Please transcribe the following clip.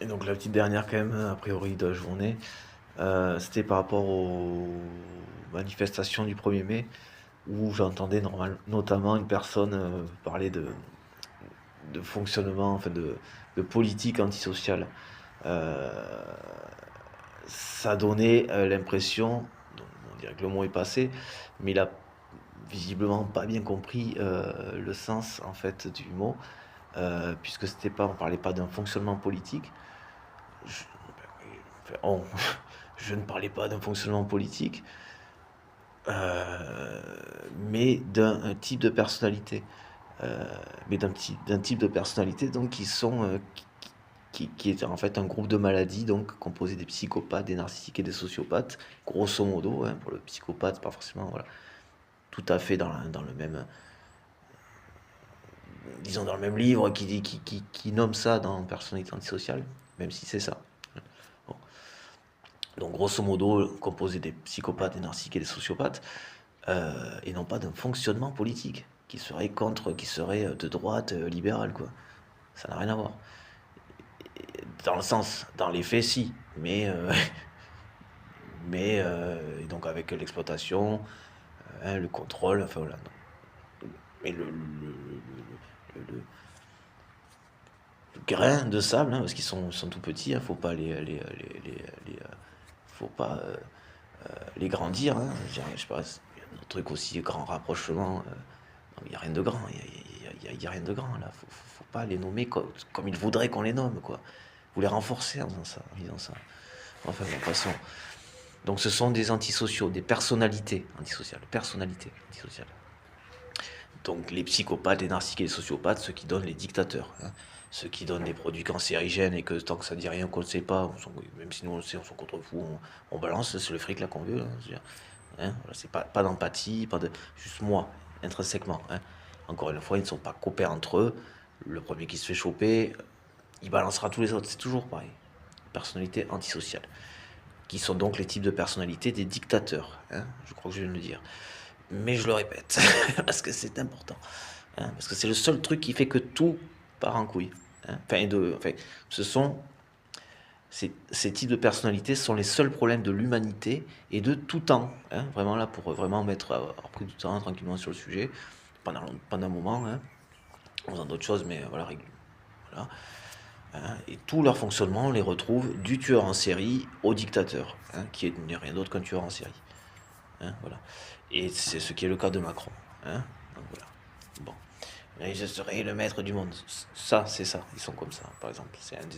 Et donc la petite dernière quand même, a priori de la journée, c'était par rapport aux manifestations du 1er mai, où j'entendais notamment une personne parler de fonctionnement, enfin de politique antisociale. Euh, Ça donnait l'impression, donc, on dirait que le mot est passé, mais il a visiblement pas bien compris le sens en fait du mot, puisque c'était pas, on parlait pas d'un fonctionnement politique. Je, enfin, je ne parlais pas d'un fonctionnement politique, euh, mais d'un type de personnalité, euh, mais d'un type de personnalité donc qui est en fait un groupe de maladies donc composé des psychopathes, des narcissiques et des sociopathes, grosso modo. Hein, pour le psychopathe, pas forcément voilà, tout à fait dans le même, disons dans le même livre qui nomme ça dans personnalité antisociale, même si c'est ça. Bon. Donc grosso modo, composé des psychopathes, des narcissiques et des sociopathes, et non pas d'un fonctionnement politique qui serait de droite libérale, quoi. Ça n'a rien à voir. Dans le sens, dans les faits, si, mais et donc avec l'exploitation, hein, le contrôle, enfin voilà. Mais le grain de sable, hein, parce qu'ils sont tout petits, il ne faut pas faut pas les grandir. Hein. Je sais pas, il y a un truc aussi, grand rapprochement. Il n'y a rien de grand, il y a rien de grand là. Faut pas les nommer comme ils voudraient qu'on les nomme, quoi. Vous les renforcer en faisant ça, en disant ça. Enfin, bon, passons. Donc ce sont des antisociaux, des personnalités antisociales, Donc les psychopathes, les narcissiques et les sociopathes, ceux qui donnent les dictateurs, hein. Ceux qui donnent des produits cancérigènes et que tant que ça dit rien, qu'on ne sait pas, même si nous on le sait, on s'en contrefou, on balance, c'est le fric là qu'on veut. Hein, voilà, c'est pas d'empathie, juste moi, intrinsèquement. Hein. Encore une fois, ils ne sont pas copains entre eux. Le premier qui se fait choper, il balancera tous les autres. C'est toujours pareil. Personnalité antisociale. Qui sont donc les types de personnalités des dictateurs. Hein, je crois que je viens de le dire. Mais je le répète, parce que c'est important. Hein, parce que c'est le seul truc qui fait que tout part en couille. Hein. Enfin, ce sont ces types de personnalités sont les seuls problèmes de l'humanité et de tout temps. Hein, vraiment là, pour vraiment avoir pris du temps tranquillement sur le sujet, pendant un moment, hein, en faisant d'autres choses, mais voilà, voilà. Hein, et tout leur fonctionnement, on les retrouve du tueur en série au dictateur, hein, qui n'est rien d'autre qu'un tueur en série. Hein, voilà. Et c'est ce qui est le cas de Macron. Hein, donc voilà. Bon. Et je serai le maître du monde. Ça, c'est ça. Ils sont comme ça, par exemple. C'est un des